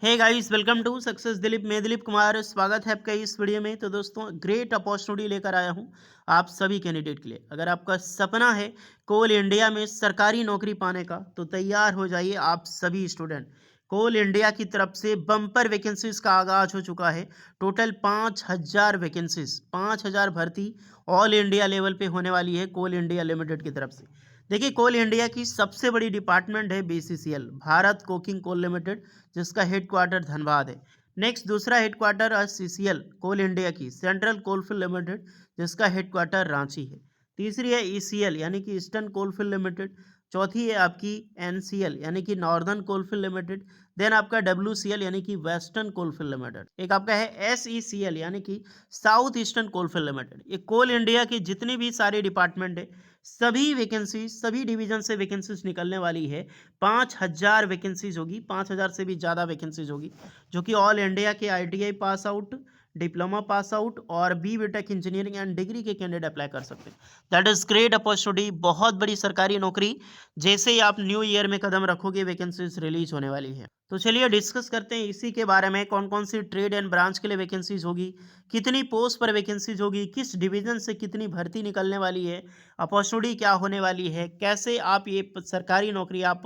Hey guys, welcome to Success Dilip. मैं दिलीप कुमार, स्वागत है आपका इस वीडियो में। तो दोस्तों, ग्रेट अपॉर्चुनिटी लेकर आया हूं आप सभी कैंडिडेट के लिए। अगर आपका सपना है कोल इंडिया में सरकारी नौकरी पाने का, तो तैयार हो जाइए आप सभी स्टूडेंट। कोल इंडिया की तरफ से बम्पर वैकेंसीज का आगाज हो चुका है। टोटल 5000 वैकेंसीज, 5000 भर्ती ऑल इंडिया लेवल पे होने वाली है कोल इंडिया लिमिटेड की तरफ से। देखिए, कोल इंडिया की सबसे बड़ी डिपार्टमेंट है BCCL, Bharat coking coal limited, जिसका हेडक्वार्टर धनबाद है। नेक्स्ट दूसरा हेडक्वार्टर है सीसीएल कोल इंडिया की, सेंट्रल कोलफील्ड लिमिटेड, जिसका हेडक्वार्टर रांची है। तीसरी है ईसीएल यानी कि ईस्टर्न कोलफील्ड लिमिटेड। चौथी है आपकी एनसीएल यानी कि नॉर्दर्न कोलफील्ड लिमिटेड। देन आपका डब्ल्यूसीएल यानी कि वेस्टर्न कोलफील्ड लिमिटेड। एक आपका है एसईसीएल यानी कि साउथ ईस्टर्न कोलफील्ड लिमिटेड। ये कोल इंडिया के जितने भी सारे डिपार्टमेंट है, सभी वैकेंसी, सभी डिवीजन से वैकेंसीज निकलने वाली है। 5000 वैकेंसीज होगी, 5000 से भी ज़्यादा वैकेंसीज होगी, जो कि ऑल इंडिया के ITI pass out, diploma pass out और बीटेक इंजीनियरिंग एंड डिग्री के कैंडिडेट अप्लाई कर सकते हैं। दैट इज ग्रेट अपॉर्चुनिटी, बहुत बड़ी सरकारी नौकरी। जैसे ही आप न्यू ईयर में कदम रखोगे, वैकेंसीज रिलीज होने वाली है। तो चलिए डिस्कस करते हैं इसी के बारे में, कौन कौन सी ट्रेड एंड ब्रांच के लिए वैकेंसीज होगी, कितनी पोस्ट पर वैकेंसीज होगी, किस डिवीजन से कितनी भर्ती निकलने वाली है, अपॉर्चुनिटी क्या होने वाली है, कैसे आप ये सरकारी नौकरी आप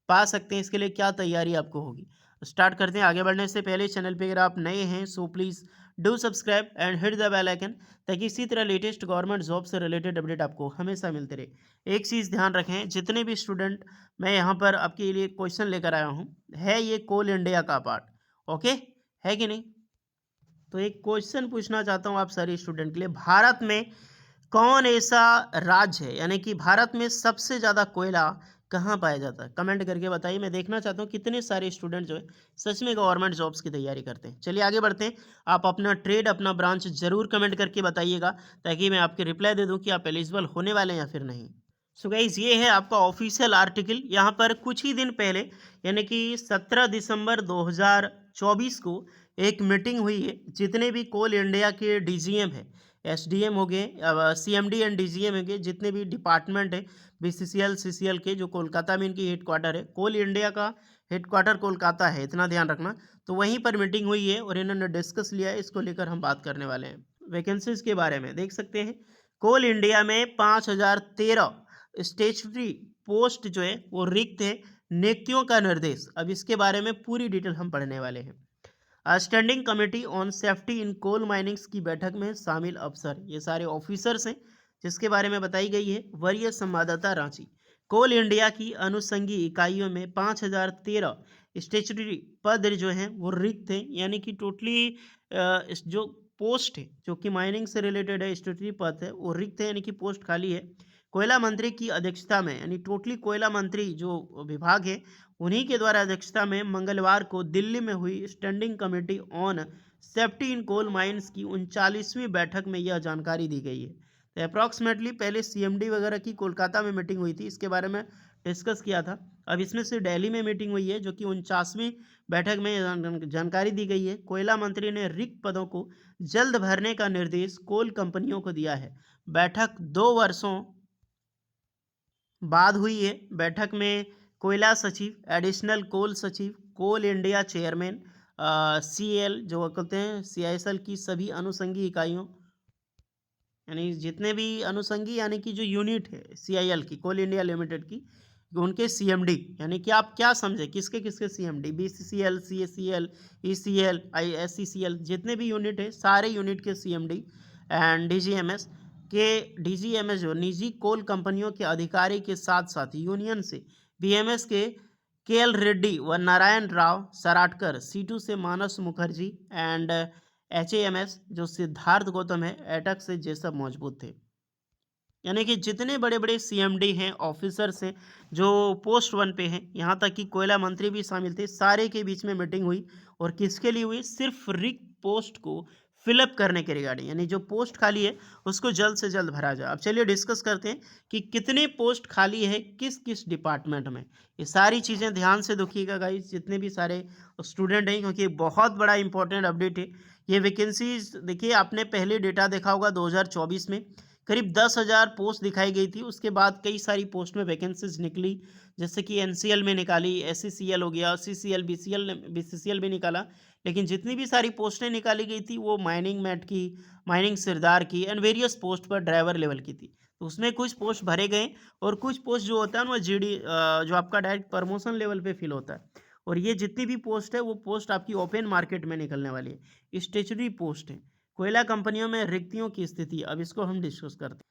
पा सकते हैं, इसके लिए क्या तैयारी आपको होगी। स्टार्ट करते हैं। आगे बढ़ने से पहले चैनल पे अगर आप नए हैं, so please do subscribe and hit the bell icon, ताकि इसी तरह लेटेस्ट गवर्नमेंट जॉब से रिलेटेड अपडेट आपको हमेशा मिलते रहे। एक चीज़ ध्यान रखें, जितने भी स्टूडेंट, मैं यहाँ पर आपके लिए क्वेश्चन लेकर आया हूँ, है ये कोल इंडिया का पार्ट, ओके, है कि नहीं। तो एक क्वेश्चन पूछना चाहता हूँ आप सारे स्टूडेंट के लिए। भारत में कौन ऐसा राज्य है, यानी कि भारत में सबसे ज़्यादा कोयला कहाँ पाया जाता है? कमेंट करके बताइए। मैं देखना चाहता हूँ कितने सारे स्टूडेंट जो है सच में गवर्नमेंट जॉब्स की तैयारी करते हैं। चलिए आगे बढ़ते हैं। आप अपना ट्रेड, अपना ब्रांच जरूर कमेंट करके बताइएगा, ताकि मैं आपके रिप्लाई दे दूँ कि आप एलिजिबल होने वाले हैं या फिर नहीं। सो गाइज, ये है आपका ऑफिशियल आर्टिकल। यहाँ पर कुछ ही दिन पहले, यानी कि 17 दिसंबर 2024 को एक मीटिंग हुई है। जितने भी कोल इंडिया के डीजीएम है, एसडीएम हो गए, सीएमडी एंड डीजीएम हो गए, जितने भी डिपार्टमेंट है बीसीसीएल सीसीएल के, जो कोलकाता में इनकी हेडक्वार्टर है, कोल इंडिया का हेडक्वार्टर कोलकाता है, इतना ध्यान रखना। तो वहीं पर मीटिंग हुई है और इन्होंने डिस्कस लिया है, इसको लेकर हम बात करने वाले हैं। वैकेंसीज के बारे में देख सकते हैं। कोल इंडिया में 5013 स्टेचुटरी पोस्ट जो है वो रिक्त है। नियुक्तियों का निर्देश, अब इसके बारे में पूरी डिटेल हम पढ़ने वाले हैं। Standing committee on safety in coal minings की बैठक में शामिल अफसर, ये सारे ऑफिसर्स हैं जिसके बारे में बताई गई है। वरीय संवाददाता रांची। कोल इंडिया की अनुषंगी इकाइयों में 5013 स्टेचुटरी पद जो हैं वो रिक्त हैं, यानी कि टोटली जो पोस्ट है जो कि माइनिंग से रिलेटेड है, स्टेचुटरी पद है वो रिक्त है, यानी कि पोस्ट खाली है। कोयला मंत्री की अध्यक्षता में, यानी टोटली कोयला मंत्री जो विभाग है, उन्हीं के द्वारा अध्यक्षता में मंगलवार को दिल्ली में हुई standing committee on safety in coal mines की 39वीं बैठक में यह जानकारी दी गई है। तो अप्रॉक्सीमेटली पहले सीएमडी वगैरह की कोलकाता में मीटिंग हुई थी, इसके बारे में डिस्कस किया था। अब इसमें से दिल्ली में मीटिंग हुई है, जो कि 49वीं बैठक में जानकारी दी गई है। कोयला मंत्री ने रिक्त पदों को जल्द भरने का निर्देश कोल कंपनियों को दिया है। बैठक 2 वर्षों बाद हुई है। बैठक में कोयला सचिव, एडिशनल कोल सचिव, कोल इंडिया चेयरमैन, सीएल जो कहते हैं सीआईएसएल की सभी अनुषंगी इकाइयों, यानी जितने भी अनुषंगी यानी कि जो यूनिट है सीआईएल की, कोल इंडिया लिमिटेड की, उनके सीएमडी, यानी कि आप क्या समझे किसके किसके सीएमडी, बीसीसीएल, सीएसीएल, ईसीएल, आईएससीसीएल, जितने भी यूनिट है सारे यूनिट के सीएमडी एंड डीजीएमएस डीजीएमएस जो निजी कोल कंपनियों के अधिकारी के साथ साथ यूनियन से बीएमएस के एल रेड्डी व नारायण राव सराटकर, सीटू से मानस मुखर्जी एंड एचएएमएस जो सिद्धार्थ गौतम है, एटक से ये सब मौजूद थे। यानी कि जितने बड़े बड़े सीएमडी हैं, ऑफिसर्स हैं जो पोस्ट 1 पे हैं, यहाँ तक कि कोयला मंत्री भी शामिल थे, सारे के बीच में मीटिंग हुई। और किसके लिए हुई? सिर्फ रिक्त पोस्ट को फिलअप करने के रिगार्डिंग, यानी जो पोस्ट खाली है उसको जल्द से जल्द भरा जाए। अब चलिए डिस्कस करते हैं कि कितने पोस्ट खाली है किस किस डिपार्टमेंट में। ये सारी चीज़ें ध्यान से देखिएगा गाइस, जितने भी सारे स्टूडेंट हैं, क्योंकि बहुत बड़ा इंपॉर्टेंट अपडेट है। ये वैकेंसीज देखिए, आपने पहले डेटा देखा होगा 2024 में करीब 10,000 पोस्ट दिखाई गई थी। उसके बाद कई सारी पोस्ट में वैकेंसीज निकली, जैसे कि एनसीएल में निकाली, एससीसीएल हो गया, सीसीएल, बीसीसीएल भी निकाला। लेकिन जितनी भी सारी पोस्टें निकाली गई थी वो माइनिंग मैट की, माइनिंग सरदार की एंड वेरियस पोस्ट पर ड्राइवर लेवल की थी। तो उसमें कुछ पोस्ट भरे गए और कुछ पोस्ट जो होता है ना वो जीडी जो आपका डायरेक्ट प्रमोशन लेवल पे फिल होता है। और ये जितनी भी पोस्ट है वो पोस्ट आपकी ओपन मार्केट में निकलने वाली है, स्टेचुरी पोस्ट है। कोयला कंपनियों में रिक्तियों की स्थिति, अब इसको हम डिस्कस करते हैं।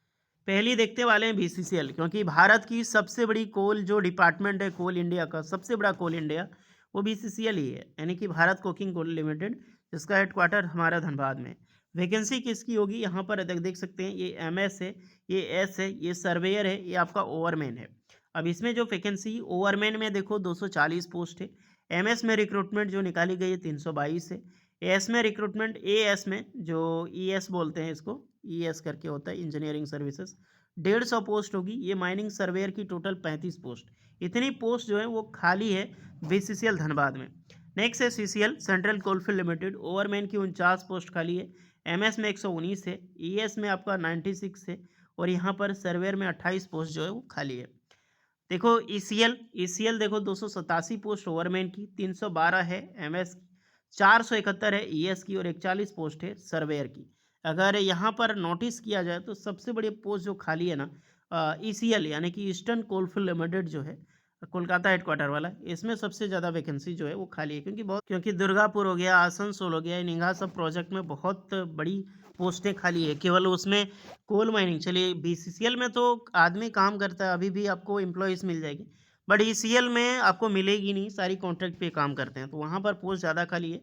पहली देखने वाले हैं बीसीसीएल, क्योंकि भारत की सबसे बड़ी कोल जो डिपार्टमेंट है, कोल इंडिया का सबसे बड़ा कोल इंडिया, वो बीसीसीएल ही है, यानी कि भारत कोकिंग कोल लिमिटेड, जिसका हेडक्वार्टर हमारा धनबाद में। वैकेंसी किसकी होगी यहाँ पर देख सकते हैं, ये एमएस है, ये एस है, ये सर्वेयर है, ये आपका ओवरमैन है। अब इसमें जो वैकेंसी ओवरमैन में देखो 240 पोस्ट है, एमएस में रिक्रूटमेंट जो निकाली गई है 322 है, एस में रिक्रूटमेंट, एएस में जो ईएस बोलते हैं इसको, ईएस करके होता है इंजीनियरिंग सर्विसेज, 150 पोस्ट होगी। ये माइनिंग सर्वेयर की टोटल 35 पोस्ट, इतनी पोस्ट जो है वो खाली है बीसीसीएल धनबाद में। नेक्स्ट है सीसीएल, सेंट्रल कोलफील्ड लिमिटेड, ओवरमैन की 49 पोस्ट खाली है, एमएस में 119 है, ईएस में आपका 96 है, और यहाँ पर सर्वेयर में 28 पोस्ट जो है वो खाली है। देखो ईसीएल देखो 287 पोस्ट ओवरमैन की, 312 है एमएस की, 471 है ईएस की, और 41 पोस्ट है सर्वेयर की। अगर यहाँ पर नोटिस किया जाए तो सबसे बड़ी पोस्ट जो खाली है ना, ईसीएल यानी कि ईस्टर्न कोलफील्ड लिमिटेड जो है कोलकाता हेडक्वार्टर वाला, इसमें सबसे ज़्यादा वैकेंसी जो है वो खाली है, क्योंकि दुर्गापुर हो गया, आसनसोल हो गया, निंगा सब प्रोजेक्ट में बहुत बड़ी पोस्टें खाली है, केवल उसमें कोल माइनिंग। चलिए बीसीसीएल में तो आदमी काम करता है, अभी भी आपको एम्प्लॉयज़ मिल जाएगी, बट ईसीएल में आपको मिलेगी नहीं, सारी कॉन्ट्रैक्ट पे काम करते हैं, तो वहाँ पर पोस्ट ज़्यादा खाली है।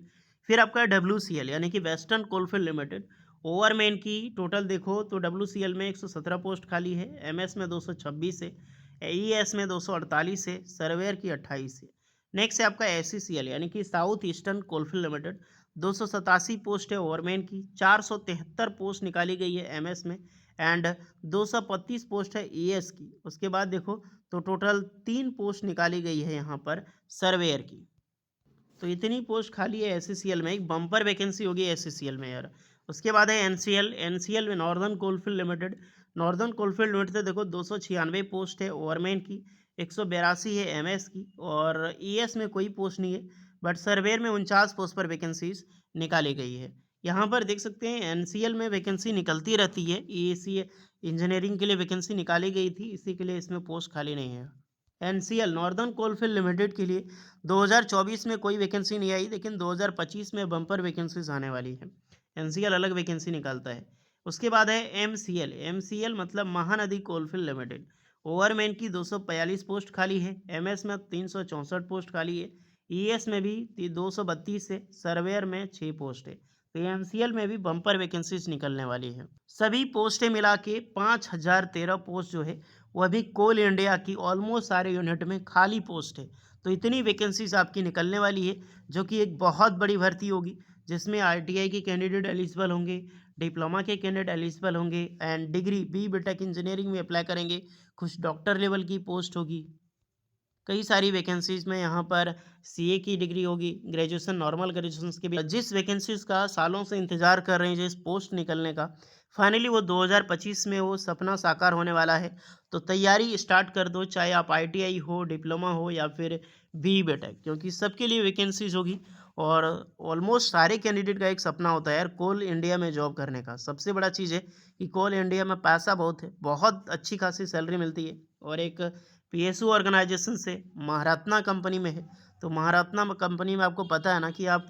फिर आपका डब्ल्यूसीएल यानी कि वेस्टर्न कोलफील्ड लिमिटेड, ओवरमैन की टोटल देखो तो डब्ल्यूसीएल में 117 पोस्ट खाली है, एमएस में 226 है, ईएस में 248 है, सर्वेयर की 28 है। नेक्स्ट है आपका एससीसीएल यानी कि south eastern coalfield limited, 287 post है ओवरमैन की, 473 पोस्ट निकाली गई है एमएस में, एंड 225 पोस्ट है ईएस की। उसके बाद देखो तो टोटल 3 पोस्ट निकाली गई है यहाँ पर सर्वेयर की। तो इतनी पोस्ट खाली है एससीसीएल में, एक बम्पर वैकेंसी होगी एससीसीएल में यार। उसके बाद है एनसीएल में northern coalfield limited, northern coalfield limited देखो 296 पोस्ट है ओवरमैन की, 182 है एमएस की, और ईएस में कोई पोस्ट नहीं है, बट सर्वेयर में 49 पोस्ट पर वैकेंसीज निकाली गई है। यहाँ पर देख सकते हैं एनसीएल में वैकेंसी निकलती रहती है, ईएसी इंजीनियरिंग के लिए वैकेंसी निकाली गई थी, इसी के लिए इसमें पोस्ट खाली नहीं है। एनसीएल नॉर्दर्न कोलफील्ड लिमिटेड के लिए 2024 में कोई वैकेंसी नहीं आई, लेकिन 2025 में बम्पर वैकेंसीज आने वाली है। एनसीएल अलग वैकेंसी निकालता है। उसके बाद है एमसीएल मतलब महानदी कोलफील्ड लिमिटेड, ओवरमैन की 242 पोस्ट खाली है, एमएस में 364 पोस्ट खाली है, ईएस में भी 232 है, सर्वेयर में 6 पोस्ट है। तो एमसीएल में भी बम्पर वैकेंसीज निकलने वाली है। सभी पोस्टें मिला के 5013 पोस्ट जो है वो अभी कोल इंडिया की ऑलमोस्ट सारे यूनिट में खाली पोस्ट है। तो इतनी वैकेंसीज आपकी निकलने वाली है, जो कि एक बहुत बड़ी भर्ती होगी, जिसमें आईटीआई के कैंडिडेट एलिजिबल होंगे, डिप्लोमा के कैंडिडेट एलिजिबल होंगे, एंड डिग्री बीटेक इंजीनियरिंग में अप्लाई करेंगे, कुछ डॉक्टर लेवल की पोस्ट होगी, कई सारी वैकेंसीज में यहाँ पर सीए की डिग्री होगी, ग्रेजुएशन नॉर्मल ग्रेजुएशन के भी। जिस वैकेंसीज का सालों से इंतजार कर रहे हैं जिस पोस्ट निकलने का, फाइनली वो 2025 में वो सपना साकार होने वाला है। तो तैयारी स्टार्ट कर दो, चाहे आप आईटीआई हो, डिप्लोमा हो या फिर बीटेक, क्योंकि सबके लिए वैकेंसीज होगी। और ऑलमोस्ट सारे कैंडिडेट का एक सपना होता है यार कोल इंडिया में जॉब करने का। सबसे बड़ा चीज़ है कि कोल इंडिया में पैसा बहुत है, बहुत अच्छी खासी सैलरी मिलती है, और एक पीएसयू ऑर्गेनाइजेशन से महारत्ना कंपनी में है। तो महारत्ना कंपनी में आपको पता है ना कि आप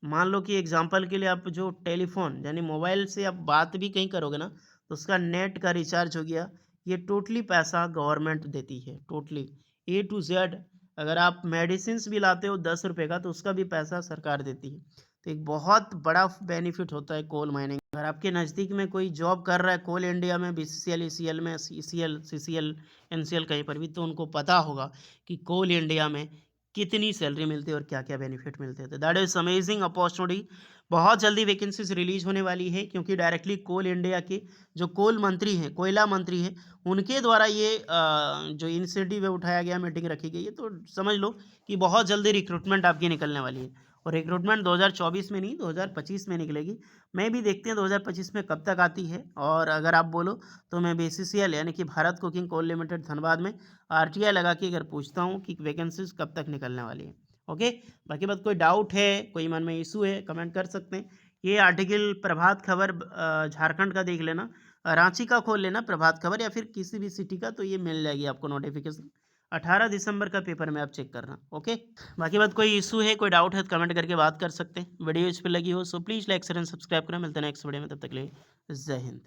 मान लो कि एग्जांपल के लिए आप जो टेलीफोन यानी मोबाइल से आप बात भी कहीं करोगे ना, तो उसका नेट का रिचार्ज हो गया, ये टोटली पैसा गवर्नमेंट देती है, टोटली ए टू जेड। अगर आप मेडिसिन भी लाते हो 10 रुपये का, तो उसका भी पैसा सरकार देती है। तो एक बहुत बड़ा बेनिफिट होता है कोल माइनिंग। अगर आपके नज़दीक में कोई जॉब कर रहा है कोल इंडिया में, बीसीसीएल, ईसीएल में, सीसीएल, एनसीएल कहीं पर भी, तो उनको पता होगा कि कोल इंडिया में कितनी सैलरी मिलती है और क्या क्या बेनिफिट मिलते हैं। तो दैट इज़ अमेजिंग अपॉर्चुनिटी। बहुत जल्दी वैकेंसीज रिलीज होने वाली है, क्योंकि डायरेक्टली कोल इंडिया के जो कोल मंत्री हैं, कोयला मंत्री हैं, उनके द्वारा ये जो इनिशिएटिव है उठाया गया, मीटिंग रखी गई है। तो समझ लो कि बहुत जल्दी रिक्रूटमेंट आपकी निकलने वाली है, और रिक्रूटमेंट 2024 में नहीं 2025 में निकलेगी। मैं भी देखते हैं 2025 में कब तक आती है। और अगर आप बोलो तो मैं बीसीसीएल यानी कि Bharat cooking coal limited Dhanbad में आरटीआई लगा के अगर पूछता हूँ कि वैकेंसीज कब तक निकलने वाली है। ओके, बाकी बात कोई डाउट है, कोई मन में इशू है, कमेंट कर सकते हैं। ये आर्टिकल प्रभात खबर झारखंड का देख लेना, रांची का खोल लेना प्रभात खबर, या फिर किसी भी सिटी का, तो ये मिल जाएगी आपको नोटिफिकेशन। 18 दिसंबर का पेपर में आप चेक करना। ओके, बाकी बात कोई इशू है, कोई डाउट है तो कमेंट करके बात कर सकते हैं। वीडियो इस पर लगी हो so please like share and subscribe करें। मिलते हैं नेक्स्ट वीडियो में, तब तक के लिए जय हिंद।